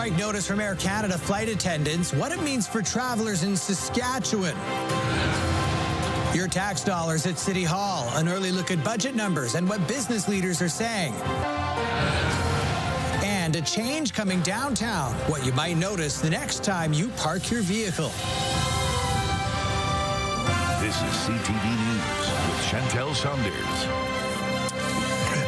strike notice from Air Canada flight attendants, what it means for travelers in Saskatchewan. Your tax dollars at City Hall, an early look at budget numbers and what business leaders are saying. And a change coming downtown, what you might notice the next time you park your vehicle. This is CTV News with Chantel Saunders.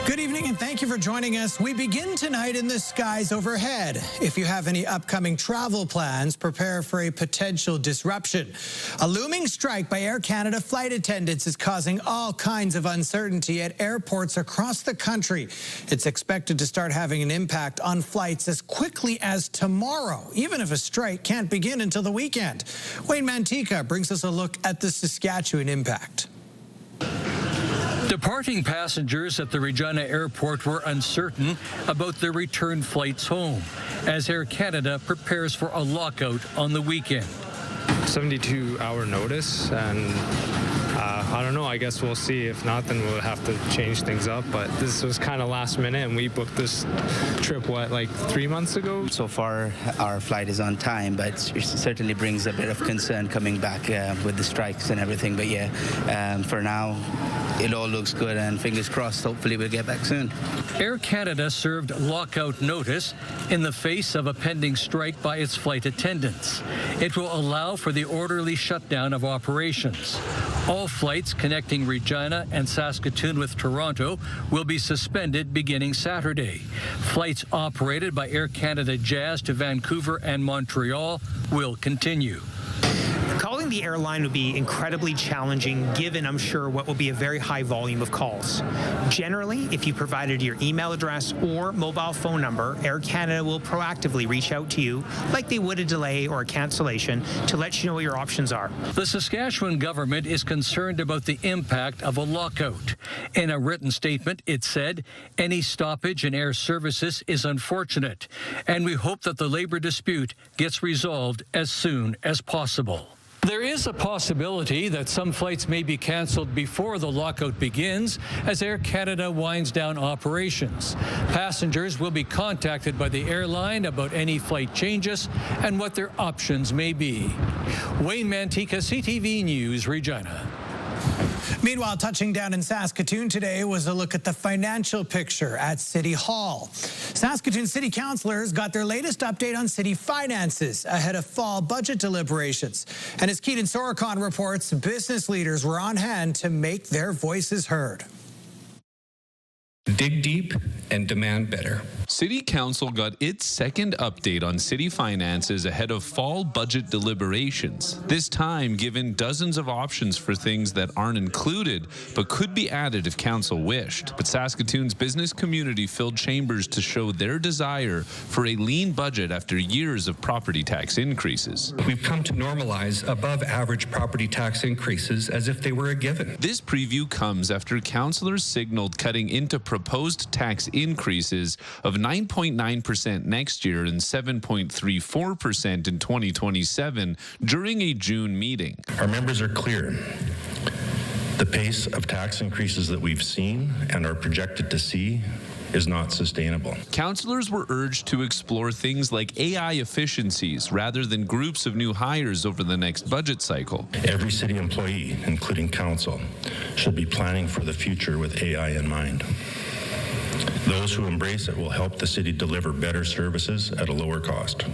Good evening and thank you for joining us. We begin tonight in the skies overhead. If you have any upcoming travel plans, prepare for a potential disruption. A looming strike by Air Canada flight attendants is causing all kinds of uncertainty at airports across the country. It's expected to start having an impact on flights as quickly as tomorrow, even if a strike can't begin until the weekend. Wayne Mantyka brings us a look at the Saskatchewan impact. Departing passengers at the Regina airport were uncertain about their return flights home as Air Canada prepares for a lockout on the weekend. 72-hour notice, and I don't know, I guess we'll see. If not, then we'll have to change things up. But this was kind of last minute, and we booked this trip, like 3 months ago? So far, our flight is on time, but it certainly brings a bit of concern coming back with the strikes and everything. But yeah, for now, it all looks good, and fingers crossed, hopefully we'll get back soon. Air Canada served lockout notice in the face of a pending strike by its flight attendants. It will allow for the orderly shutdown of operations. All flights connecting Regina and Saskatoon with Toronto will be suspended beginning Saturday. Flights operated by Air Canada Jazz to Vancouver and Montreal will continue. Calling the airline would be incredibly challenging given, I'm sure, what will be a very high volume of calls. Generally, if you provided your email address or mobile phone number, Air Canada will proactively reach out to you like they would a delay or a cancellation to let you know what your options are. The Saskatchewan government is concerned about the impact of a lockout. In a written statement, it said, any stoppage in air services is unfortunate, and we hope that the labor dispute gets resolved as soon as possible. There is a possibility that some flights may be canceled before the lockout begins as Air Canada winds down operations. Passengers will be contacted by the airline about any flight changes and what their options may be. Wayne Mantyka, CTV News, Regina. Meanwhile, touching down in Saskatoon today was a look at the financial picture at City Hall. Saskatoon City Councillors got their latest update on city finances ahead of fall budget deliberations. And as Keaton Sorokon reports, business leaders were on hand to make their voices heard. Dig deep and demand better. City Council got its second update on city finances ahead of fall budget deliberations, this time given dozens of options for things that aren't included but could be added if Council wished. But Saskatoon's business community filled chambers to show their desire for a lean budget after years of property tax increases. We've come to normalize above average property tax increases as if they were a given. This preview comes after councillors signaled cutting into proposed tax increases of 9.9% next year and 7.34% in 2027 during a June meeting. Our members are clear. The pace of tax increases that we've seen and are projected to see is not sustainable. Councillors were urged to explore things like AI efficiencies rather than groups of new hires over the next budget cycle. Every city employee, including council, should be planning for the future with AI in mind. Those who embrace it will help the city deliver better services at a lower cost.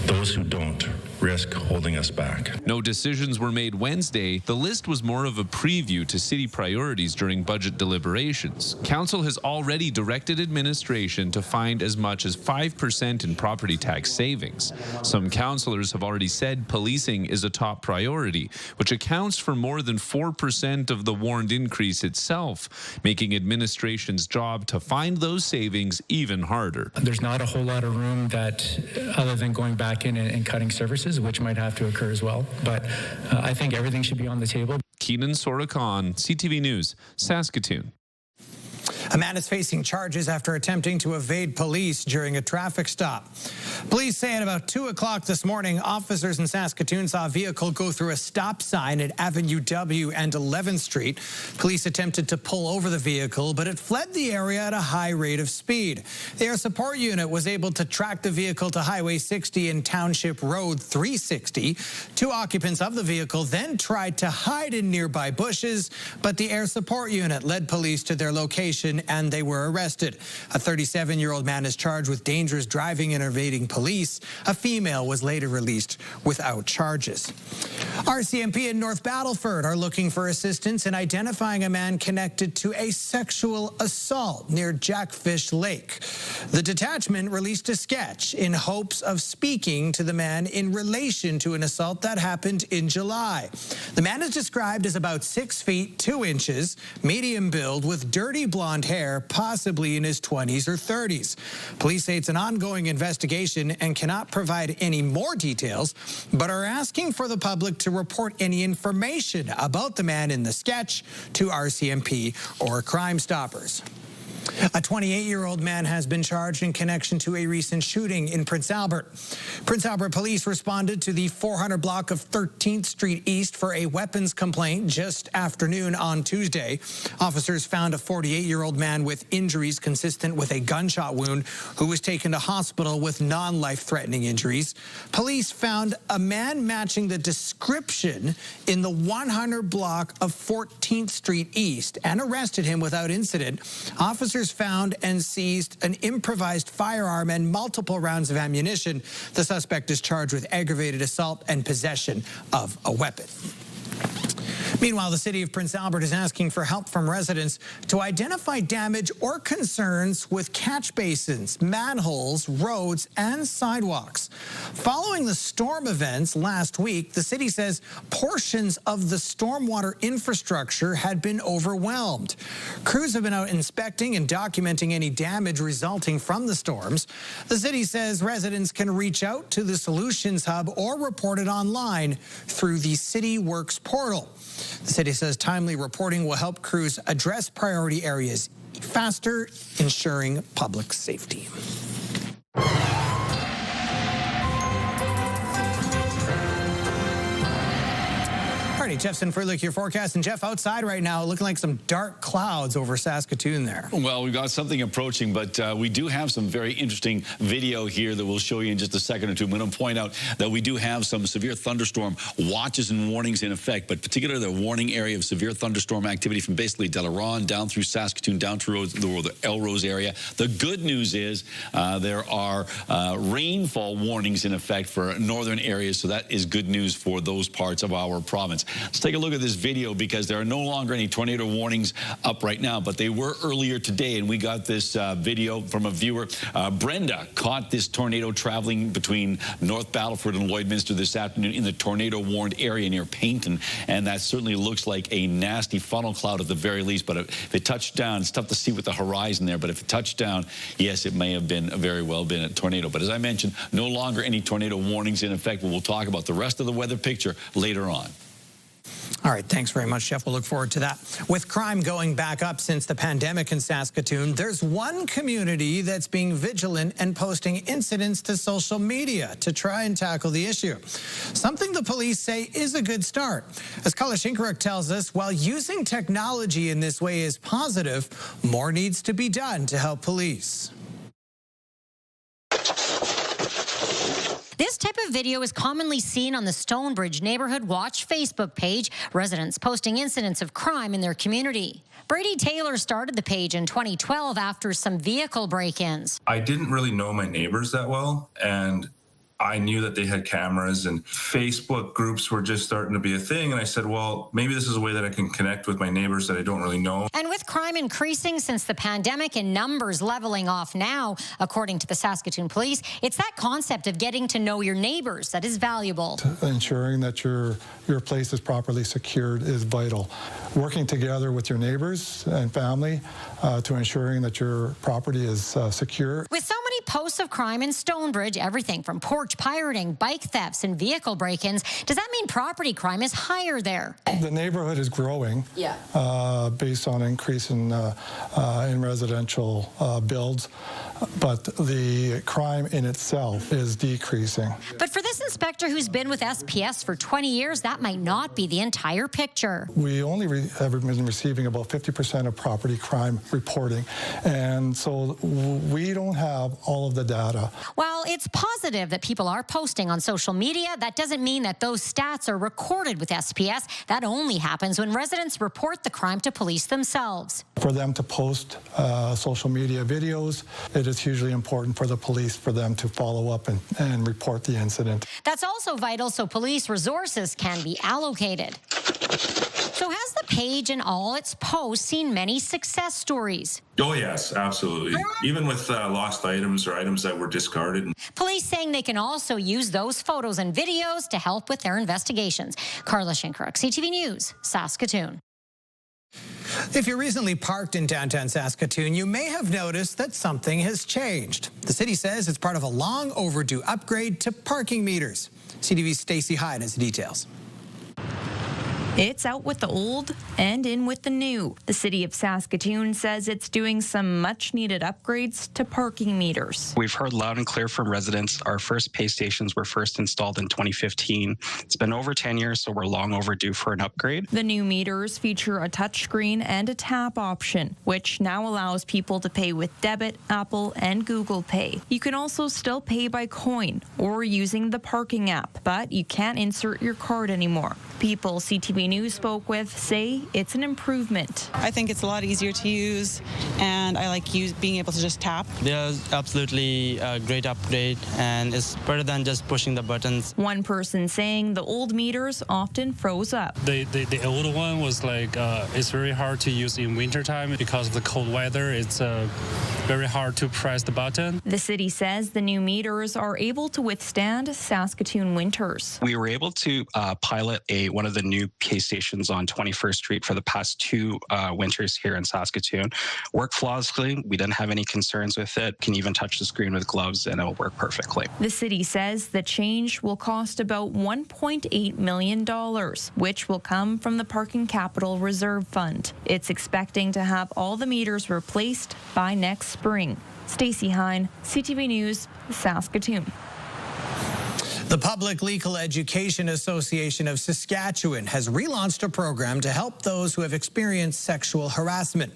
Those who don't risk holding us back. No decisions were made Wednesday. The list was more of a preview to city priorities during budget deliberations. Council has already directed administration to find as much as 5% in property tax savings. Some councillors have already said policing is a top priority, which accounts for more than 4% of the warned increase itself, making administration's job to find those savings even harder. There's not a whole lot of room that, other than going back in and cutting services, which might have to occur as well. But I think everything should be on the table. Keaton Sorokon, CTV News, Saskatoon. A man is facing charges after attempting to evade police during a traffic stop. Police say at about 2 o'clock this morning, officers in Saskatoon saw a vehicle go through a stop sign at Avenue W and 11th Street. Police attempted to pull over the vehicle, but it fled the area at a high rate of speed. The air support unit was able to track the vehicle to Highway 60 and Township Road 360. 2 occupants of the vehicle then tried to hide in nearby bushes, but the air support unit led police to their location and they were arrested. A 37-year-old man is charged with dangerous driving and evading police. A female was later released without charges. RCMP in North Battleford are looking for assistance in identifying a man connected to a sexual assault near Jackfish Lake. The detachment released a sketch in hopes of speaking to the man in relation to an assault that happened in July. The man is described as about 6 feet 2 inches, medium build with dirty blonde hair, possibly in his 20s or 30s. Police say it's an ongoing investigation and cannot provide any more details, but are asking for the public to report any information about the man in the sketch to RCMP or Crime Stoppers. A 28-year-old man has been charged in connection to a recent shooting in Prince Albert. Prince Albert police responded to the 400 block of 13th Street East for a weapons complaint just afternoon on Tuesday. Officers found a 48-year-old man with injuries consistent with a gunshot wound who was taken to hospital with non-life-threatening injuries. Police found a man matching the description in the 100 block of 14th Street East and arrested him without incident. Officers found and seized an improvised firearm and multiple rounds of ammunition. The suspect is charged with aggravated assault and possession of a weapon. Meanwhile, the city of Prince Albert is asking for help from residents to identify damage or concerns with catch basins, manholes, roads, and sidewalks. Following the storm events last week, the city says portions of the stormwater infrastructure had been overwhelmed. Crews have been out inspecting and documenting any damage resulting from the storms. The city says residents can reach out to the Solutions Hub or report it online through the City Works portal. The city says timely reporting will help crews address priority areas faster, ensuring public safety. Alrighty, Jeff Sinfrelick, your forecast. And Jeff, outside right now, looking like some dark clouds over Saskatoon there. Well, we've got something approaching, but we do have some very interesting video here that we'll show you in just a second or two. I'm going to point out that we do have some severe thunderstorm watches and warnings in effect, but particularly the warning area of severe thunderstorm activity from basically Delaron down through Saskatoon, down through the Elrose area. The good news is there are rainfall warnings in effect for northern areas, so that is good news for those parts of our province. Let's take a look at this video because there are no longer any tornado warnings up right now, but they were earlier today, and we got this video from a viewer. Brenda caught this tornado traveling between North Battleford and Lloydminster this afternoon in the tornado-warned area near Paynton, and that certainly looks like a nasty funnel cloud at the very least, but if it touched down, it's tough to see with the horizon there, but if it touched down, yes, it may have been very well been a tornado. But as I mentioned, no longer any tornado warnings in effect, but we'll talk about the rest of the weather picture later on. All right, thanks very much, Jeff. We'll look forward to that. With crime going back up since the pandemic in Saskatoon, there's one community that's being vigilant and posting incidents to social media to try and tackle the issue. Something the police say is a good start. As Kala Shinkaruk tells us, while using technology in this way is positive, more needs to be done to help police. This type of video is commonly seen on the Stonebridge Neighborhood Watch Facebook page, residents posting incidents of crime in their community. Brady Taylor started the page in 2012 after some vehicle break-ins. I didn't really know my neighbors that well, and I knew that they had cameras, and Facebook groups were just starting to be a thing. And I said, well, maybe this is a way that I can connect with my neighbors that I don't really know. And with crime increasing since the pandemic and numbers leveling off now, according to the Saskatoon Police, it's that concept of getting to know your neighbors that is valuable. Ensuring that your place is properly secured is vital. Working together with your neighbors and family to ensuring that your property is secure. With so many hosts of crime in Stonebridge, everything from porch pirating, bike thefts, and vehicle break-ins. Does that mean property crime is higher there? The neighborhood is growing based on increase in residential builds, but the crime in itself is decreasing. But for this inspector who's been with SPS for 20 years, that might not be the entire picture. We only have been receiving about 50% of property crime reporting, and so we don't have all of the data. While it's positive that people are posting on social media, that doesn't mean that those stats are recorded with SPS. That only happens when residents report the crime to police themselves. For them to post social media videos, it is hugely important for the police for them to follow up and report the incident. That's also vital so police resources can be allocated. So has the page and all its posts seen many success stories? Oh, yes, absolutely. Even with lost items or items that were discarded. Police saying they can also use those photos and videos to help with their investigations. Carla Shinkruk, CTV News, Saskatoon. If you recently parked in downtown Saskatoon, you may have noticed that something has changed. The city says it's part of a long overdue upgrade to parking meters. CTV's Stacey Hyde has the details. It's out with the old and in with the new. The city of Saskatoon says it's doing some much-needed upgrades to parking meters. We've heard loud and clear from residents. Our first pay stations were first installed in 2015. It's been over 10 years, so we're long overdue for an upgrade. The new meters feature a touchscreen and a tap option, which now allows people to pay with debit, Apple, and Google Pay. You can also still pay by coin or using the parking app, but you can't insert your card anymore. People CTV News spoke with say it's an improvement. I think it's a lot easier to use, and I like being able to just tap. There's absolutely a great upgrade, and it's better than just pushing the buttons. One person saying the old meters often froze up. The old one was like, it's very hard to use in wintertime because of the cold weather. It's very hard to press the button. The city says the new meters are able to withstand Saskatoon winters. We were able to pilot one of the new pay stations on 21st Street for the past 2 winters here in Saskatoon. Worked flawlessly. We didn't have any concerns with it. Can even touch the screen with gloves and it'll work perfectly. The city says the change will cost about $1.8 million, which will come from the Parking Capital Reserve Fund. It's expecting to have all the meters replaced by next spring. Stacey Hine, CTV News, Saskatoon. The Public Legal Education Association of Saskatchewan has relaunched a program to help those who have experienced sexual harassment.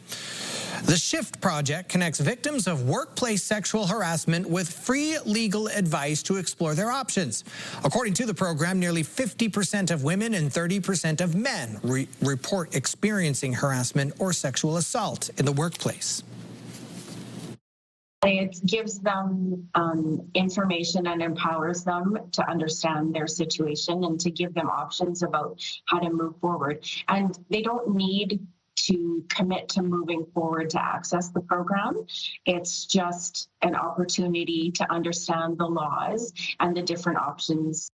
The SHIFT project connects victims of workplace sexual harassment with free legal advice to explore their options. According to the program, nearly 50% of women and 30% of men report experiencing harassment or sexual assault in the workplace. It gives them information and empowers them to understand their situation and to give them options about how to move forward. And they don't need to commit to moving forward to access the program. It's just an opportunity to understand the laws and the different options.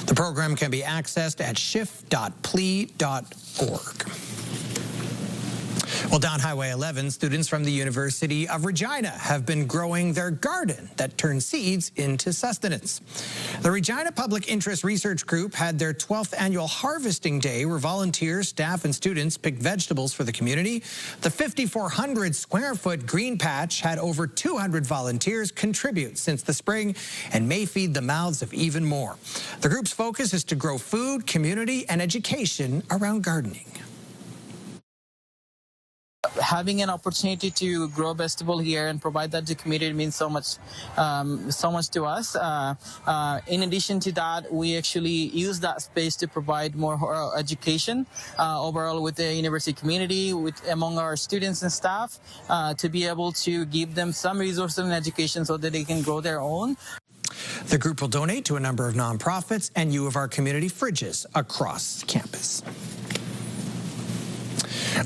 The program can be accessed at shift.plea.org. Well, down Highway 11, students from the University of Regina have been growing their garden that turns seeds into sustenance. The Regina Public Interest Research Group had their 12th annual harvesting day where volunteers, staff, and students picked vegetables for the community. The 5,400 square foot green patch had over 200 volunteers contribute since the spring and may feed the mouths of even more. The group's focus is to grow food, community, and education around gardening. Having an opportunity to grow vegetable here and provide that to the community means so much to us. In addition to that, we actually use that space to provide more education overall with the university community, among our students and staff, to be able to give them some resources and education so that they can grow their own. The group will donate to a number of nonprofits and U of R community fridges across campus.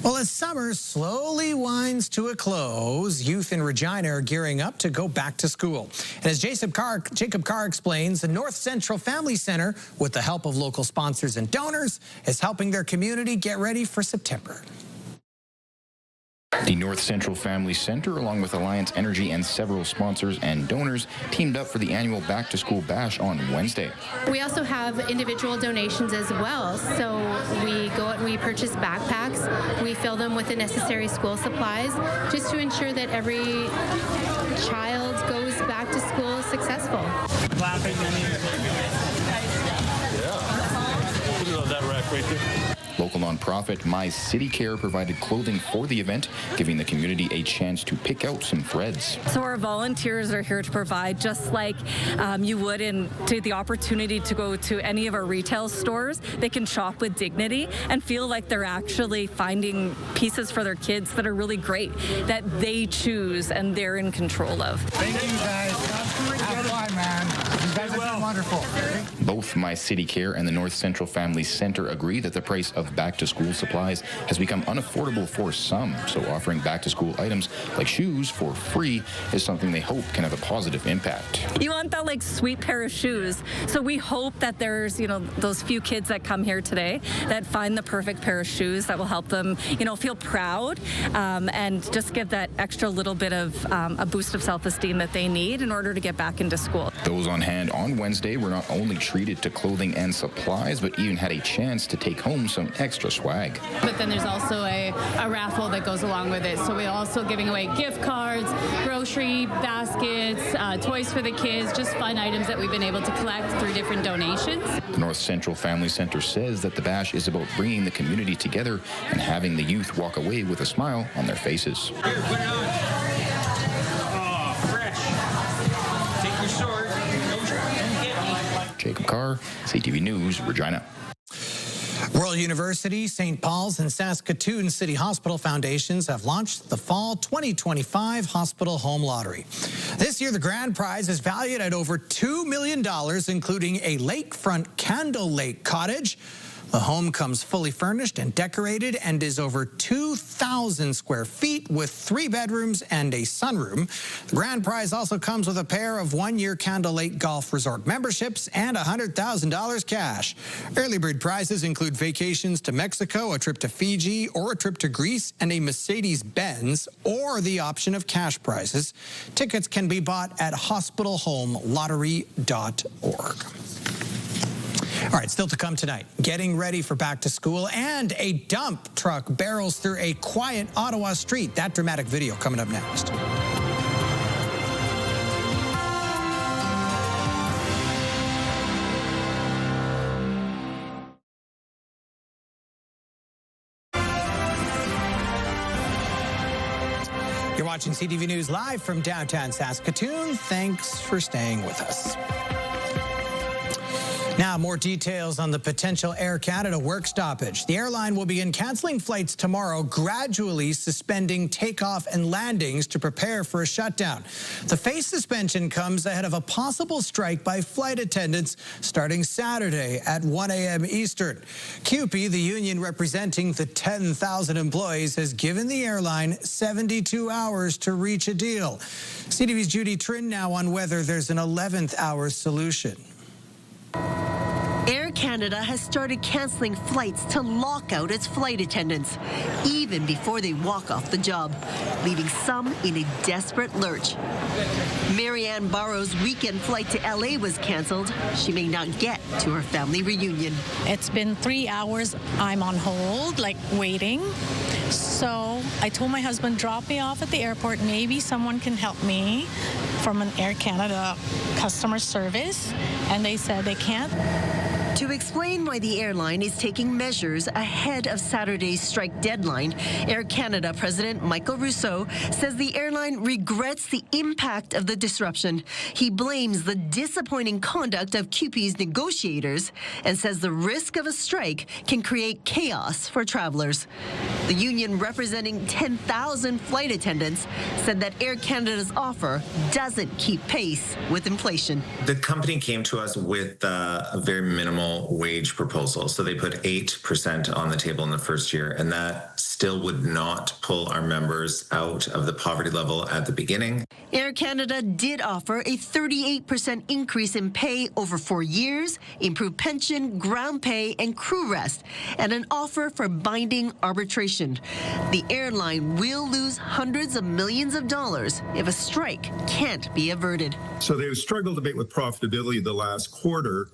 Well, as summer slowly winds to a close, youth in Regina are gearing up to go back to school. And as Jacob Carr explains, the North Central Family Center, with the help of local sponsors and donors, is helping their community get ready for September. The North Central Family Centre, along with Alliance Energy and several sponsors and donors, teamed up for the annual Back to School Bash on Wednesday. We also have individual donations as well. So we go out and we purchase backpacks. We fill them with the necessary school supplies just to ensure that every child goes back to school successful. Clapping. Put it on that rack right there. Local nonprofit My City Care provided clothing for the event, giving the community a chance to pick out some threads. So our volunteers are here to provide, just like you would to the opportunity to go to any of our retail stores. They can shop with dignity and feel like they're actually finding pieces for their kids that are really great, that they choose and they're in control of. Thank you guys. Have fun, man. You guys have been wonderful. Both My City Care and the North Central Family Centre agree that the price of back-to-school supplies has become unaffordable for some, so offering back-to-school items like shoes for free is something they hope can have a positive impact. You want that like sweet pair of shoes, so we hope that there's, those few kids that come here today that find the perfect pair of shoes that will help them, feel proud and just give that extra little bit of a boost of self-esteem that they need in order to get back into school. Those on hand on Wednesday were not only treated to clothing and supplies, but even had a chance to take home some extra swag. But then there's also a raffle that goes along with it. So we're also giving away gift cards, grocery baskets, toys for the kids, just fun items that we've been able to collect through different donations. The North Central Family Centre says that the bash is about bringing the community together and having the youth walk away with a smile on their faces. Here, put it on. Oh, fresh. Take your sword. Don't get me. Jacob Carr, CTV News, Regina. Royal University, St. Paul's, and Saskatoon City Hospital Foundations have launched the Fall 2025 Hospital Home Lottery. This year, the grand prize is valued at over $2 million, including a lakefront Candle Lake cottage. The home comes fully furnished and decorated and is over 2,000 square feet with 3 bedrooms and a sunroom. The grand prize also comes with a pair of 1-year Candle Lake Golf Resort memberships and $100,000 cash. Early bird prizes include vacations to Mexico, a trip to Fiji, or a trip to Greece, and a Mercedes-Benz, or the option of cash prizes. Tickets can be bought at hospitalhomelottery.org. All right, still to come tonight, getting ready for back to school, and a dump truck barrels through a quiet Ottawa street. That dramatic video coming up next. You're watching CTV News live from downtown Saskatoon. Thanks for staying with us. Now, more details on the potential Air Canada work stoppage. The airline will begin canceling flights tomorrow, gradually suspending takeoff and landings to prepare for a shutdown. The phased suspension comes ahead of a possible strike by flight attendants starting Saturday at 1 a.m. Eastern. CUPE, the union representing the 10,000 employees, has given the airline 72 hours to reach a deal. CTV's Judy Trin now on whether there's an 11th hour solution. Air Canada has started cancelling flights to lock out its flight attendants, even before they walk off the job, leaving some in a desperate lurch. Marianne Barrow's weekend flight to LA was cancelled. She may not get to her family reunion. It's been 3 hours. I'm on hold, waiting. So I told my husband, drop me off at the airport. Maybe someone can help me from an Air Canada customer service. And they said they can't. To explain why the airline is taking measures ahead of Saturday's strike deadline, Air Canada President Michael Rousseau says the airline regrets the impact of the disruption. He blames the disappointing conduct of CUPE's negotiators and says the risk of a strike can create chaos for travelers. The union representing 10,000 flight attendants said that Air Canada's offer doesn't keep pace with inflation. The company came to us with a very minimal wage proposal. So they put 8% on the table in the first year, and that still would not pull our members out of the poverty level at the beginning. Air Canada did offer a 38% increase in pay over 4 years, improved pension, ground pay, and crew rest, and an offer for binding arbitration. The airline will lose hundreds of millions of dollars if a strike can't be averted. So they've struggled a bit with profitability the last quarter.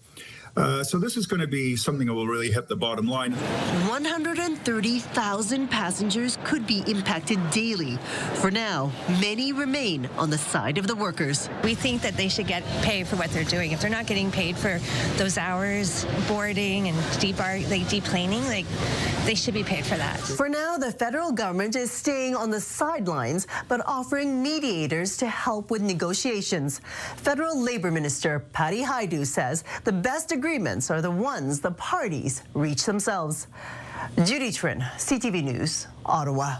So this is going to be something that will really hit the bottom line. 130,000 passengers could be impacted daily. For now, many remain on the side of the workers. We think that they should get paid for what they're doing. If they're not getting paid for those hours boarding and deplaning, they should be paid for that. For now, the federal government is staying on the sidelines, but offering mediators to help with negotiations. Federal Labor Minister Patty Hajdu says the best agreements are the ones the parties reach themselves. Judy Trin, CTV News, Ottawa.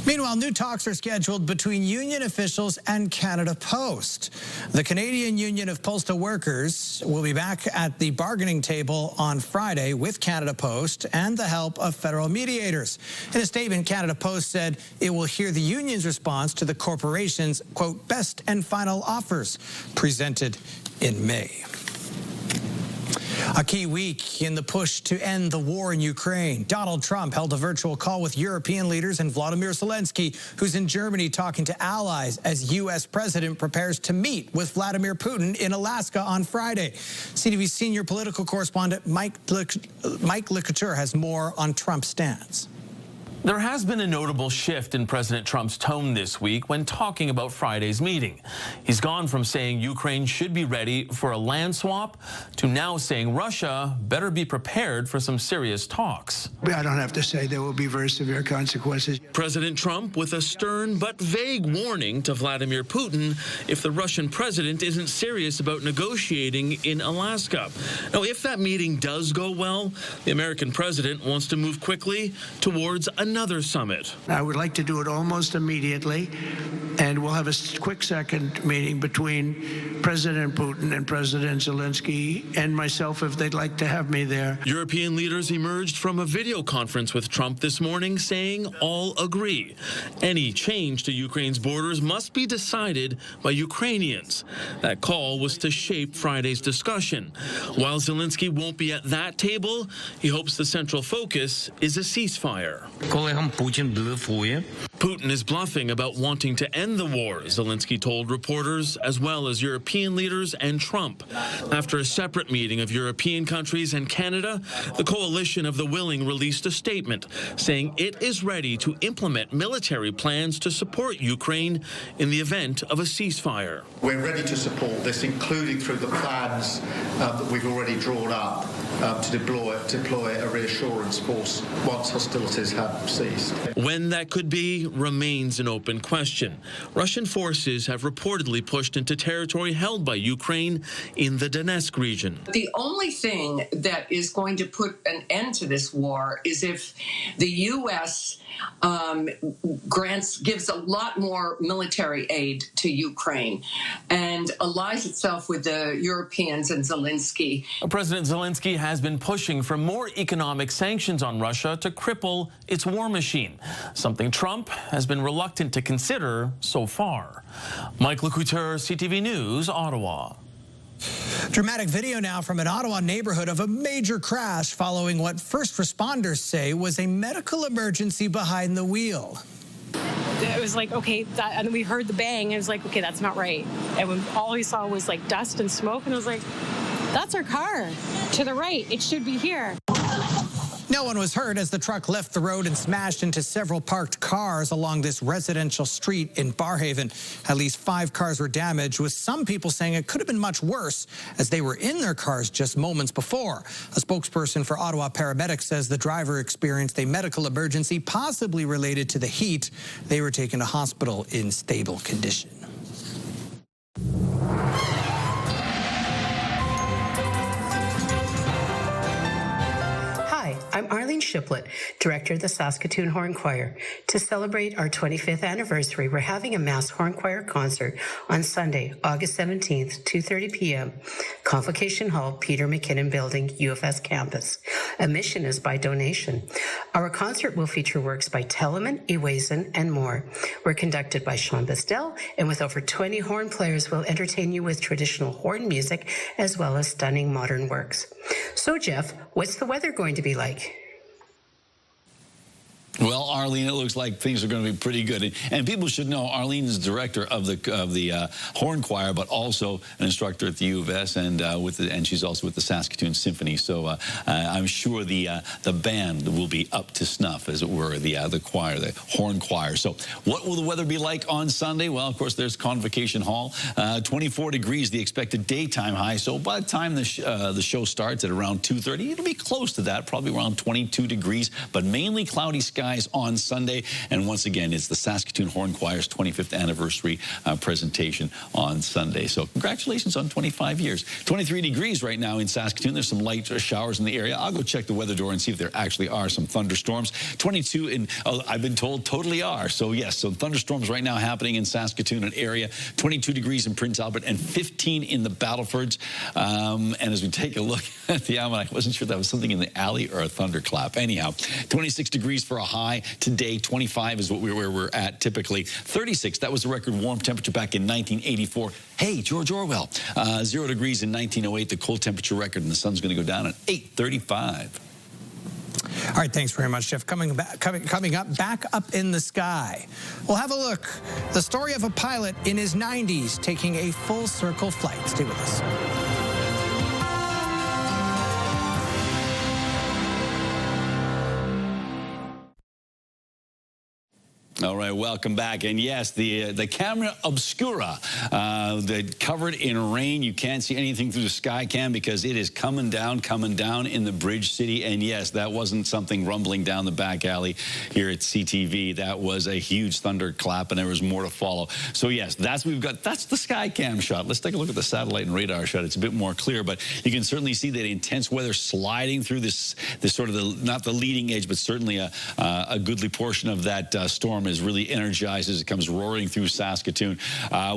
Meanwhile, new talks are scheduled between union officials and Canada Post. The Canadian Union of Postal Workers will be back at the bargaining table on Friday with Canada Post and the help of federal mediators. In a statement, Canada Post said it will hear the union's response to the corporation's, quote, best and final offers presented in May. A key week in the push to end the war in Ukraine. Donald Trump held a virtual call with European leaders and Vladimir Zelensky, who's in Germany talking to allies as U.S. president prepares to meet with Vladimir Putin in Alaska on Friday. CTV senior political correspondent Mike Licouture has more on Trump's stance. There has been a notable shift in President Trump's tone this week when talking about Friday's meeting. He's gone from saying Ukraine should be ready for a land swap to now saying Russia better be prepared for some serious talks. I don't have to say there will be very severe consequences. President Trump with a stern but vague warning to Vladimir Putin if the Russian president isn't serious about negotiating in Alaska. Now, if that meeting does go well, the American president wants to move quickly towards another summit. I would like to do it almost immediately, and we'll have a quick second meeting between President Putin and President Zelensky and myself if they'd like to have me there. European leaders emerged from a video conference with Trump this morning saying all agree. Any change to Ukraine's borders must be decided by Ukrainians. That call was to shape Friday's discussion. While Zelensky won't be at that table, he hopes the central focus is a ceasefire. Putin is bluffing about wanting to end the war, Zelensky told reporters, as well as European leaders and Trump. After a separate meeting of European countries and Canada, the coalition of the willing released a statement saying it is ready to implement military plans to support Ukraine in the event of a ceasefire. We're ready to support this, including through the plans that we've already drawn up to deploy a reassurance force once hostilities have ceased. When that could be remains an open question. Russian forces have reportedly pushed into territory held by Ukraine in the Donetsk region. The only thing that is going to put an end to this war is if the U.S. gives a lot more military aid to Ukraine and allies itself with the Europeans and Zelensky. President Zelensky has been pushing for more economic sanctions on Russia to cripple its war machine, something Trump has been reluctant to consider so far. Mike Licouture, CTV News, Ottawa. Dramatic video now from an Ottawa neighborhood of a major crash following what first responders say was a medical emergency behind the wheel. It was like, okay, and we heard the bang, and it was like, okay, that's not right. And when all we saw was like dust and smoke, and I was like, that's our car to the right. It should be here. No one was hurt as the truck left the road and smashed into several parked cars along this residential street in Barrhaven. At least 5 cars were damaged, with some people saying it could have been much worse as they were in their cars just moments before. A spokesperson for Ottawa Paramedics says the driver experienced a medical emergency possibly related to the heat. They were taken to hospital in stable condition. I'm Arlene Shiplet, director of the Saskatoon Horn Choir. To celebrate our 25th anniversary, we're having a mass horn choir concert on Sunday, August 17th, 2:30 p.m., Convocation Hall, Peter McKinnon Building, UFS campus. Admission is by donation. Our concert will feature works by Telemann, Ewazen, and more. We're conducted by Sean Bestel, and with over 20 horn players, we'll entertain you with traditional horn music as well as stunning modern works. So, Jeff, what's the weather going to be like? Well, Arlene, it looks like things are going to be pretty good. And people should know Arlene is director of the horn choir, but also an instructor at the U of S, and she's also with the Saskatoon Symphony. So I'm sure the band will be up to snuff, as it were, the choir, the horn choir. So what will the weather be like on Sunday? Well, of course, there's Convocation Hall. 24 degrees, the expected daytime high. So by the time the show starts at around 2:30, it'll be close to that, probably around 22 degrees, but mainly cloudy skies on Sunday. And once again, it's the Saskatoon Horn Choir's 25th anniversary presentation on Sunday. So congratulations on 25 years. 23 degrees right now in Saskatoon. There's some light showers in the area. I'll go check the weather door and see if there actually are some thunderstorms. 22 in, I've been told, totally are. So yes, so thunderstorms right now happening in Saskatoon and area. 22 degrees in Prince Albert and 15 in the Battlefords. And as we take a look at the almanac, I wasn't sure if that was something in the alley or a thunderclap. Anyhow, 26 degrees for a high today. 25 is where we're at typically. 36, that was the record warm temperature back in 1984. Hey, George Orwell. 0 degrees in 1908, the cold temperature record, and the sun's going to go down at 8:35. All right, thanks very much, Jeff. Coming up, back up in the sky. We'll have a look. The story of a pilot in his 90s taking a full circle flight. Stay with us. All right, welcome back. And yes, the camera obscura, covered in rain. You can't see anything through the sky cam because it is coming down in the Bridge City. And yes, that wasn't something rumbling down the back alley here at CTV. That was a huge thunderclap, and there was more to follow. So yes, that's what we've got. That's the sky cam shot. Let's take a look at the satellite and radar shot. It's a bit more clear, but you can certainly see that intense weather sliding through this sort of not the leading edge, but certainly a goodly portion of that storm is really energized as it comes roaring through Saskatoon.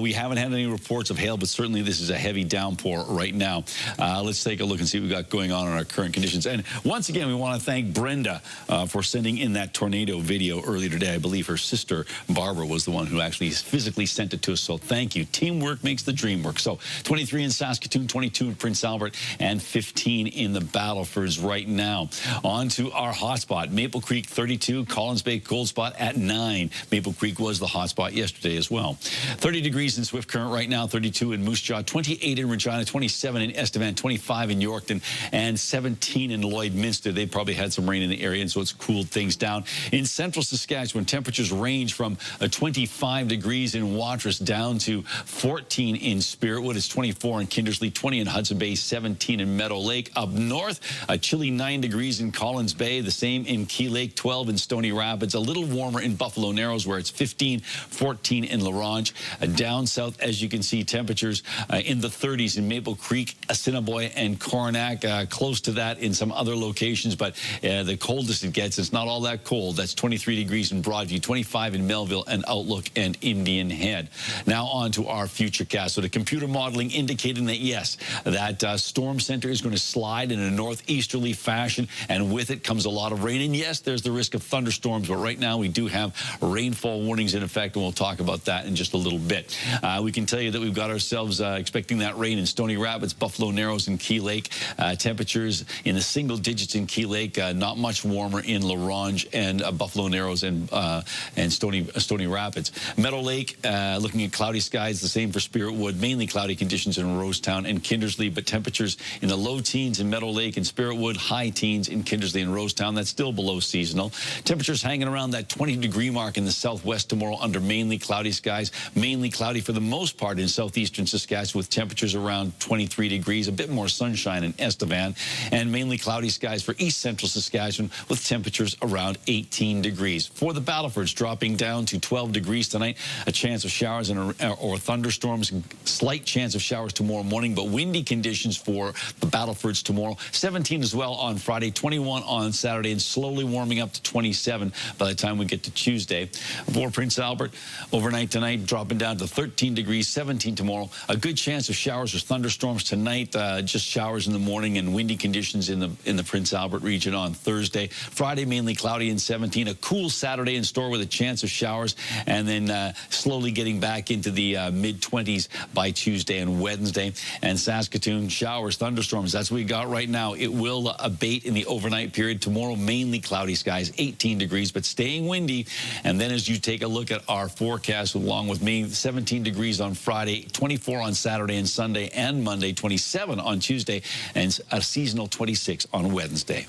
We haven't had any reports of hail, but certainly this is a heavy downpour right now. Let's take a look and see what we've got going on in our current conditions. And once again, we want to thank Brenda for sending in that tornado video earlier today. I believe her sister, Barbara, was the one who actually physically sent it to us. So thank you. Teamwork makes the dream work. So 23 in Saskatoon, 22 in Prince Albert, and 15 in the Battlefords right now. On to our hotspot. Maple Creek 32, Collins Bay cold spot at 9. Maple Creek was the hot spot yesterday as well. 30 degrees in Swift Current right now, 32 in Moose Jaw, 28 in Regina, 27 in Estevan, 25 in Yorkton, and 17 in Lloydminster. They probably had some rain in the area, and so it's cooled things down. In central Saskatchewan, temperatures range from 25 degrees in Watrous down to 14 in Spiritwood. It's 24 in Kindersley, 20 in Hudson Bay, 17 in Meadow Lake. Up north, a chilly 9 degrees in Collins Bay, the same in Key Lake, 12 in Stony Rapids, a little warmer in Buffalo Narrows, where it's 15, 14 in La Ronge. Down south, as you can see, temperatures in the 30s in Maple Creek, Assiniboia, and Coronach. Close to that in some other locations, but the coldest it gets, it's not all that cold. That's 23 degrees in Broadview, 25 in Melville and Outlook and Indian Head. Now on to our futurecast. So the computer modeling indicating that, yes, that storm center is going to slide in a northeasterly fashion, and with it comes a lot of rain. And yes, there's the risk of thunderstorms, but right now we do have rainfall warnings in effect, and we'll talk about that in just a little bit. We can tell you that we've got ourselves expecting that rain in Stony Rapids, Buffalo Narrows, and Key Lake. Temperatures in the single digits in Key Lake, not much warmer in La Ronge and Buffalo Narrows and Stony Rapids. Meadow Lake, looking at cloudy skies, the same for Spiritwood, mainly cloudy conditions in Rosetown and Kindersley, but temperatures in the low teens in Meadow Lake and Spiritwood, high teens in Kindersley and Rosetown. That's still below seasonal. Temperatures hanging around that 20-degree mark mark in the southwest tomorrow under mainly cloudy skies. Mainly cloudy for the most part in southeastern Saskatchewan with temperatures around 23 degrees, a bit more sunshine in Estevan, and mainly cloudy skies for east central Saskatchewan with temperatures around 18 degrees. For the Battlefords, dropping down to 12 degrees tonight, a chance of showers or thunderstorms, slight chance of showers tomorrow morning, but windy conditions for the Battlefords tomorrow. 17 as well on Friday, 21 on Saturday, and slowly warming up to 27 by the time we get to Tuesday. For Prince Albert, overnight tonight, dropping down to 13 degrees, 17 tomorrow. A good chance of showers or thunderstorms tonight, just showers in the morning and windy conditions in the Prince Albert region on Thursday. Friday, mainly cloudy and 17. A cool Saturday in store with a chance of showers, and then slowly getting back into the mid-20s by Tuesday and Wednesday. And Saskatoon, showers, thunderstorms, that's what we got right now. It will abate in the overnight period. Tomorrow, mainly cloudy skies, 18 degrees, but staying windy. And then as you take a look at our forecast along with me, 17 degrees on Friday, 24 on Saturday and Sunday and Monday, 27 on Tuesday, and a seasonal 26 on Wednesday.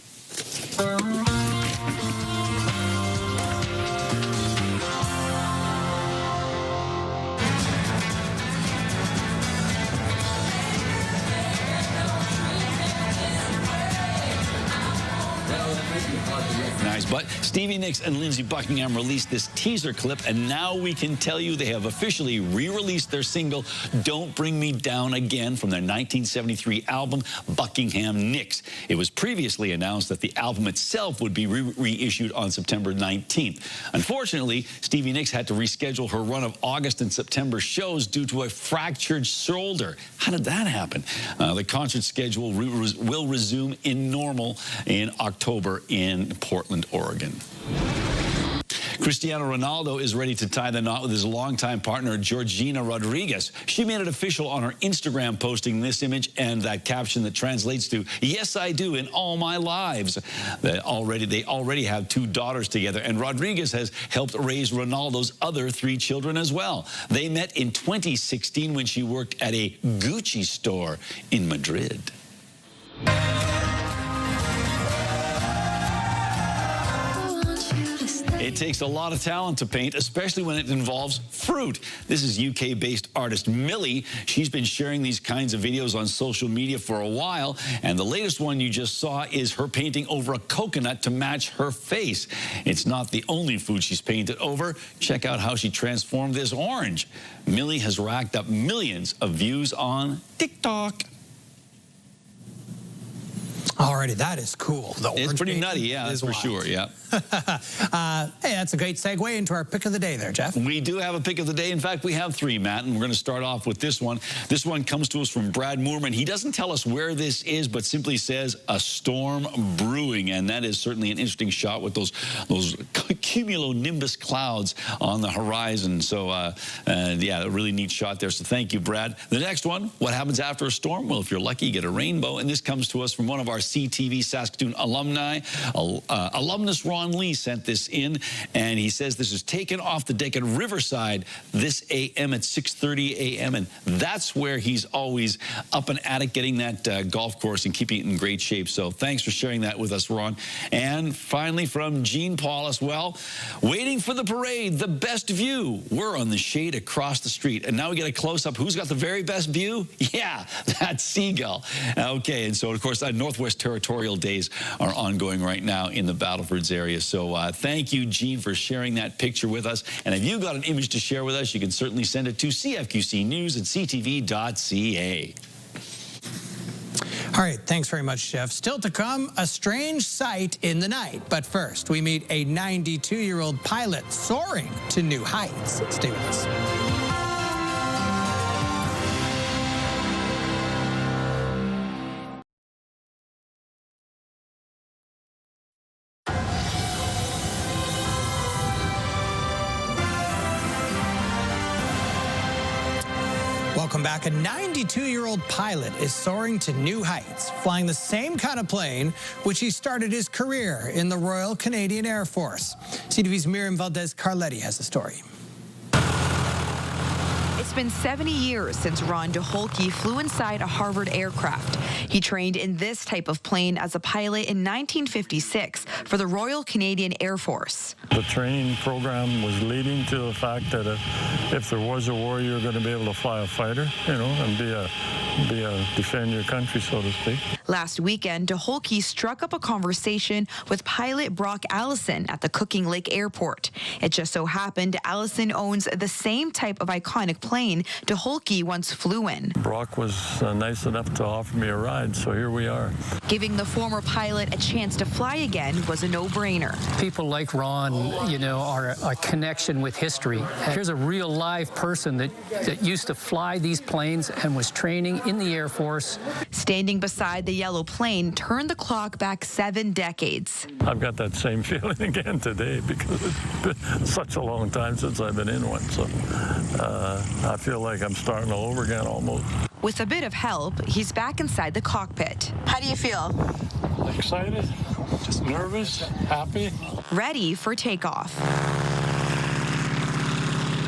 Nice, but Stevie Nicks and Lindsey Buckingham released this teaser clip, and now we can tell you they have officially re-released their single, Don't Bring Me Down Again, from their 1973 album, Buckingham Nicks. It was previously announced that the album itself would be reissued on September 19th. Unfortunately, Stevie Nicks had to reschedule her run of August and September shows due to a fractured shoulder. How did that happen? The concert schedule will resume in normal in October in Portland, Oregon. Cristiano Ronaldo is ready to tie the knot with his longtime partner, Georgina Rodriguez. She made it official on her Instagram, posting this image and that caption that translates to, "Yes, I do, in all my lives." They already have 2 daughters together, and Rodriguez has helped raise Ronaldo's other 3 children as well. They met in 2016 when she worked at a Gucci store in Madrid. It takes a lot of talent to paint, especially when it involves fruit. This is UK-based artist Millie. She's been sharing these kinds of videos on social media for a while, and the latest one you just saw is her painting over a coconut to match her face. It's not the only food she's painted over. Check out how she transformed this orange. Millie has racked up millions of views on TikTok. Alrighty, that is cool. It's pretty nutty, yeah, that's for sure, yeah. Hey, that's a great segue into our pick of the day there, Jeff. We do have a pick of the day. In fact, we have 3, Matt, and we're going to start off with this one. This one comes to us from Brad Moorman. He doesn't tell us where this is, but simply says a storm brewing, and that is certainly an interesting shot with those cumulonimbus clouds on the horizon. So, yeah, a really neat shot there. So thank you, Brad. The next one, what happens after a storm? Well, if you're lucky, you get a rainbow, and this comes to us from one of our CTV Saskatoon alumni. Alumnus Ron Lee sent this in, and he says this is taken off the deck at Riverside this a.m. at 6:30 a.m., and that's where he's always up and at it, getting that golf course and keeping it in great shape. So thanks for sharing that with us, Ron. And finally from Gene Paulus, well, waiting for the parade, the best view. We're on the shade across the street, and now we get a close-up. Who's got the very best view? Yeah, that's Seagull. Okay, and so, of course, Northwest Territorial Days are ongoing right now in the Battlefords area. So thank you, Gene, for sharing that picture with us. And if you've got an image to share with us, you can certainly send it to cfqcnews@ctv.ca. All right, thanks very much, Jeff. Still to come, a strange sight in the night. But first, we meet a 92-year-old pilot soaring to new heights. Stay with us. Welcome back. A 92-year-old pilot is soaring to new heights, flying the same kind of plane which he started his career in the Royal Canadian Air Force. CTV's Miriam Valdez-Carletti has the story. It's been 70 years since Ron DeHolke flew inside a Harvard aircraft. He trained in this type of plane as a pilot in 1956 for the Royal Canadian Air Force. The training program was leading to the fact that if there was a war, you're going to be able to fly a fighter, you know, and defend your country, so to speak. Last weekend, DeHolke struck up a conversation with pilot Brock Allison at the Cooking Lake Airport. It just so happened Allison owns the same type of iconic plane DeHolke once flew in. Brock was nice enough to offer me a ride, so here we are. Giving the former pilot a chance to fly again was a no-brainer. People like Ron, you know, are a connection with history. Here's a real live person that used to fly these planes and was training in the Air Force. Standing beside the yellow plane turned the clock back 7 decades. I've got that same feeling again today because it's been such a long time since I've been in one. So I feel like I'm starting all over again almost. With a bit of help, he's back inside the cockpit. How do you feel? Excited, just nervous, happy. Ready for takeoff.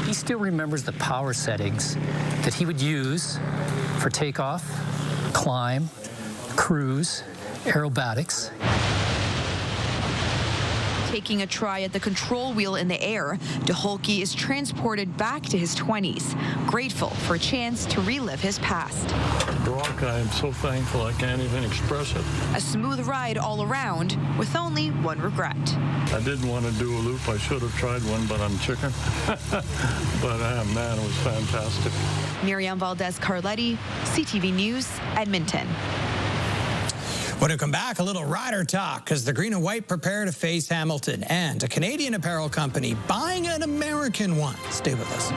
He still remembers the power settings that he would use for takeoff, climb, cruise, aerobatics. Taking a try at the control wheel in the air, DeHolke is transported back to his 20s, grateful for a chance to relive his past. Brock, I am so thankful I can't even express it. A smooth ride all around, with only one regret. I didn't want to do a loop. I should have tried one, but I'm chicken. But man, it was fantastic. Miriam Valdez-Carletti, CTV News, Edmonton. When we come back, a little rider talk as the green and white prepare to face Hamilton and a Canadian apparel company buying an American one. Stay with us.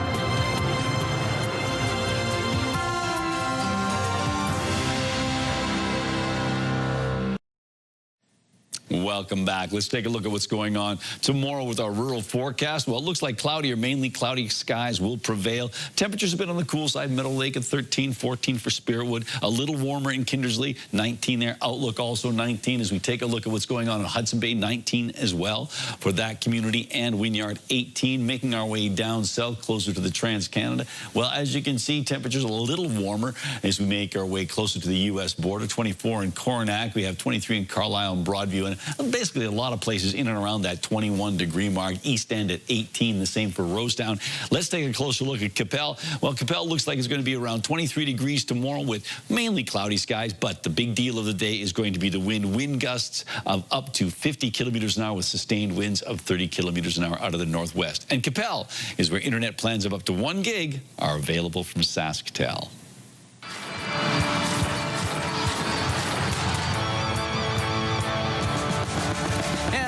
Welcome back. Let's take a look at what's going on tomorrow with our rural forecast. Well, it looks like cloudy or mainly cloudy skies will prevail. Temperatures a bit on the cool side. Middle Lake at 13, 14 for Spiritwood. A little warmer in Kindersley, 19 there. Outlook also 19 as we take a look at what's going on in Hudson Bay, 19 as well for that community. And Wynyard, 18. Making our way down south, closer to the Trans-Canada. Well, as you can see, temperatures a little warmer as we make our way closer to the U.S. border. 24 in Coronach. We have 23 in Carlisle and Broadview. And basically a lot of places in and around that 21-degree mark. East End at 18, the same for Rosetown. Let's take a closer look at Capel. Well, Capel looks like it's going to be around 23 degrees tomorrow with mainly cloudy skies, but the big deal of the day is going to be the wind gusts of up to 50 kilometers an hour with sustained winds of 30 kilometers an hour out of the northwest. And Capel is where internet plans of up to 1 gig are available from SaskTel.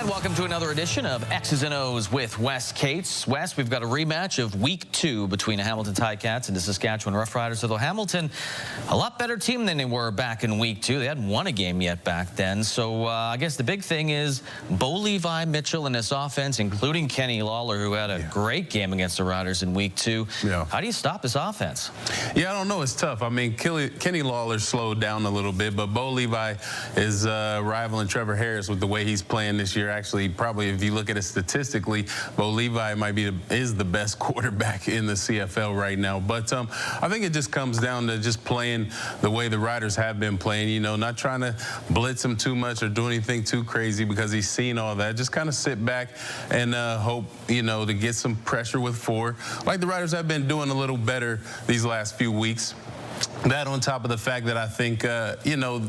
Welcome to another edition of X's and O's with Wes Cates. Wes, we've got a rematch of Week 2 between the Hamilton Ticats and the Saskatchewan Roughriders. Although Hamilton, a lot better team than they were back in Week 2. They hadn't won a game yet back then. So I guess the big thing is Bo Levi Mitchell and his offense, including Kenny Lawler, who had a great game against the Riders in Week 2. Yeah. How do you stop this offense? Yeah, I don't know. It's tough. I mean, Kenny Lawler slowed down a little bit, but Bo Levi is rivaling Trevor Harris with the way he's playing this year. Actually, probably if you look at it statistically, Bo Levi is the best quarterback in the CFL right now. But I think it just comes down to just playing the way the Riders have been playing, you know, not trying to blitz him too much or do anything too crazy because he's seen all that. Just kind of sit back and hope, you know, to get some pressure with 4. Like the Riders have been doing a little better these last few weeks. That on top of the fact that I think, you know,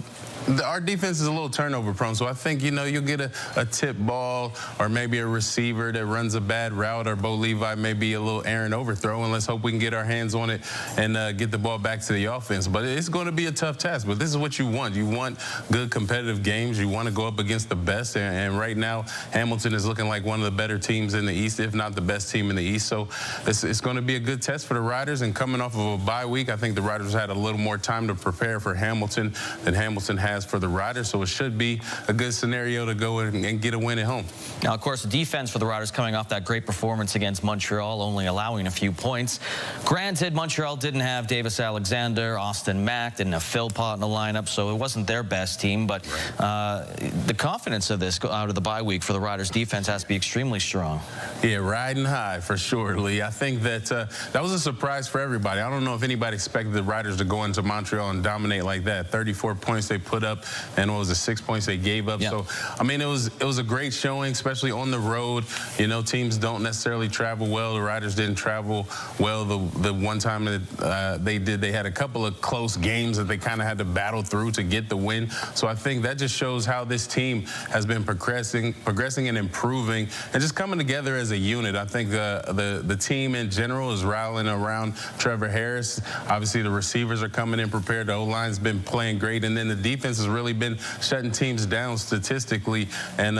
our defense is a little turnover prone, so I think, you know, you'll get a tip ball or maybe a receiver that runs a bad route, or Bo Levi maybe a little errant overthrow, and let's hope we can get our hands on it and get the ball back to the offense. But it's going to be a tough task, but this is what you want. You want good competitive games. You want to go up against the best, and right now Hamilton is looking like one of the better teams in the East, if not the best team in the East. So it's going to be a good test for the Riders, and coming off of a bye week, I think the Riders have had a little more time to prepare for Hamilton than Hamilton has for the Riders, so it should be a good scenario to go and get a win at home. Now, of course, the defense for the Riders coming off that great performance against Montreal, only allowing a few points. Granted, Montreal didn't have Davis Alexander, Austin Mack, didn't have Philpott in the lineup, so it wasn't their best team, but the confidence of this out of the bye week for the Riders defense has to be extremely strong. Yeah, riding high for sure, Lee. I think that that was a surprise for everybody. I don't know if anybody expected the Riders to go into Montreal and dominate like that. 34 points they put up, and what was it, 6 points they gave up. Yep. So, I mean, it was a great showing, especially on the road. You know, teams don't necessarily travel well. The Riders didn't travel well the one time that they did. They had a couple of close games that they kind of had to battle through to get the win. So I think that just shows how this team has been progressing and improving and just coming together as a unit. I think the team in general is rallying around Trevor Harris. Obviously, the receivers are coming in prepared. The O-line's been playing great, and then the defense has really been shutting teams down statistically and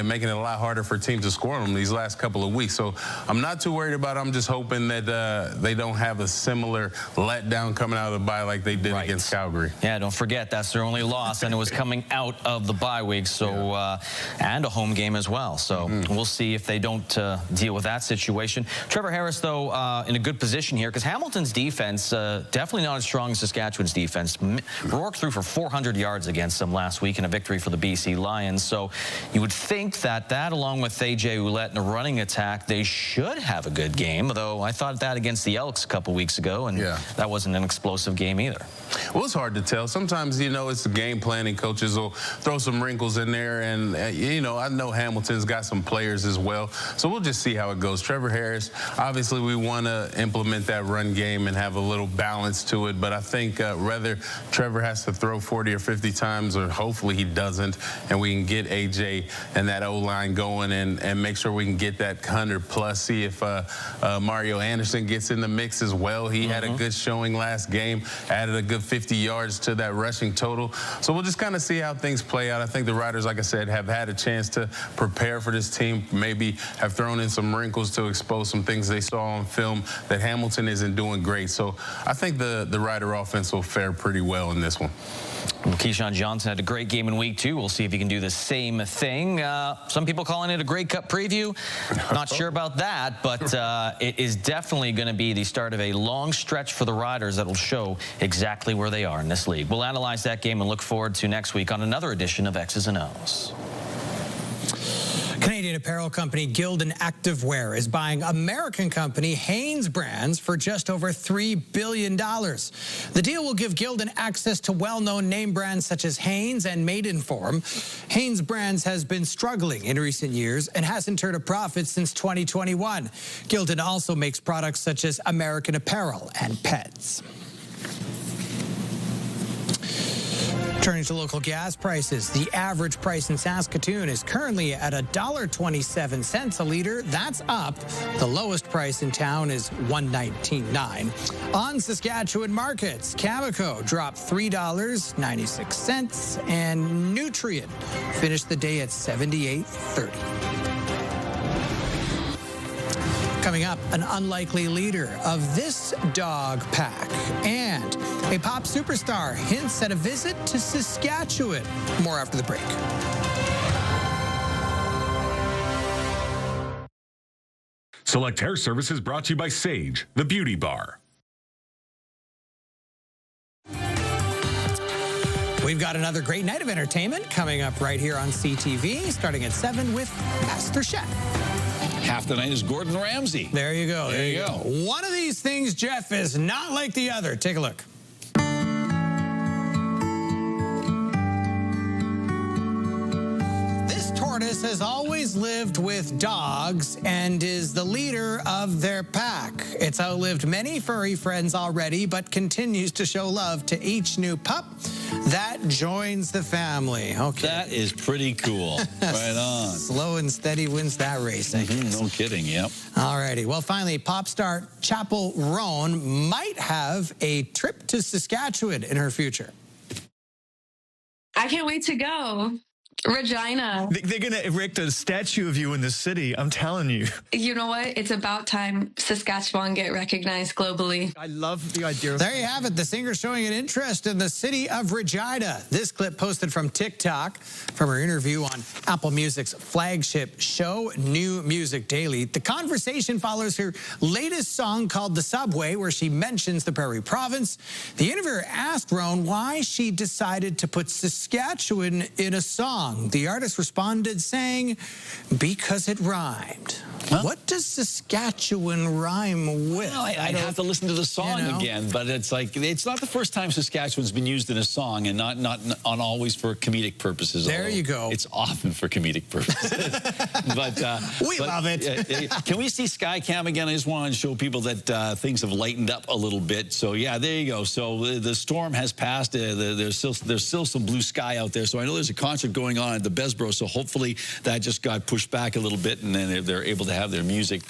making it a lot harder for teams to score on them these last couple of weeks. So I'm not too worried about it. I'm just hoping that they don't have a similar letdown coming out of the bye like they did against Calgary. Yeah, don't forget, that's their only loss, and it was coming out of the bye week, so and a home game as well. So we'll see if they don't deal with that situation. Trevor Harris, though, in a good position here because Hamilton's defense, definitely not as strong as Saskatchewan's defense. Rourke threw for 400 yards against them last week in a victory for the BC Lions. So you would think that along with A.J. Ouellette in a running attack, they should have a good game, though I thought that against the Elks a couple weeks ago, and that wasn't an explosive game either. Well, it's hard to tell. Sometimes, you know, it's the game planning. Coaches will throw some wrinkles in there, and, you know, I know Hamilton's got some players as well, so we'll just see how it goes. Trevor Harris, obviously we want to implement that run game and have a little balance to it, but I think whether Trevor has to throw 40 or 50 times, or hopefully he doesn't, and we can get A.J. and that O-line going and make sure we can get that 100+. See if Mario Anderson gets in the mix as well. He had a good showing last game, added a good 50 yards to that rushing total. So we'll just kind of see how things play out. I think the Riders, like I said, have had a chance to prepare for this team, maybe have thrown in some wrinkles to expose some things they saw on film that Hamilton isn't doing great. So I think the Rider offense will fare pretty well in this one. Keyshawn Johnson had a great game in week 2. We'll see if he can do the same thing. Some people calling it a Grey Cup preview. Not sure about that, but it is definitely going to be the start of a long stretch for the Riders that will show exactly where they are in this league. We'll analyze that game and look forward to next week on another edition of X's and O's. Canadian apparel company Gildan Activewear is buying American company Hanes Brands for just over $3 billion. The deal will give Gildan access to well-known name brands such as Hanes and Maidenform. Hanes Brands has been struggling in recent years and hasn't turned a profit since 2021. Gildan also makes products such as American Apparel and Pets. Turning to local gas prices, the average price in Saskatoon is currently at $1.27 a liter. That's up. The lowest price in town is $1.19.9. On Saskatchewan markets, Cameco dropped $3.96, and Nutrient finished the day at $78.30. Coming up, an unlikely leader of this dog pack, and a pop superstar hints at a visit to Saskatchewan. More after the break. Select Hair Services brought to you by Sage, the beauty bar. We've got another great night of entertainment coming up right here on CTV, starting at 7 with MasterChef. Half the night is Gordon Ramsay. There you go. There you go. One of these things, Jeff, is not like the other. Take a look. This tortoise has always lived with dogs and is the leader of their pack. It's outlived many furry friends already, but continues to show love to each new pup that joins the family. Okay. That is pretty cool. Right on. Slow and steady wins that race, I guess. No kidding, yep. All righty. Well, finally, pop star Chapel Roan might have a trip to Saskatchewan in her future. I can't wait to go. Regina. They're going to erect a statue of you in the city. I'm telling you. You know what? It's about time Saskatchewan get recognized globally. I love the idea. There you have it. The singer showing an interest in the city of Regina. This clip posted from TikTok from her interview on Apple Music's flagship show, New Music Daily. The conversation follows her latest song called The Subway, where she mentions the Prairie Province. The interviewer asked Roan why she decided to put Saskatchewan in a song. The artist responded saying, because it rhymed. Huh? What does Saskatchewan rhyme with? Well, I'd have to listen to the song again, but it's like, it's not the first time Saskatchewan's been used in a song, and not on always for comedic purposes. There you go. It's often for comedic purposes. but we love it. Can we see Skycam again? I just wanted to show people that things have lightened up a little bit. So yeah, there you go. So the storm has passed. There's still some blue sky out there. So I know there's a concert going on at the Besbro. So hopefully that just got pushed back a little bit, and then they're able to have their music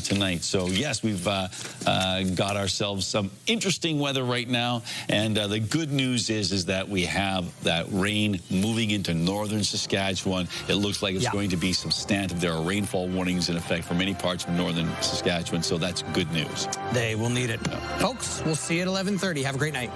tonight. So yes, we've got ourselves some interesting weather right now, and the good news is that we have that rain moving into northern Saskatchewan. It looks like it's going to be substantive. There are rainfall warnings in effect for many parts of northern Saskatchewan, so that's good news. They will need it. Folks, we'll see you at 11:30. Have a great night.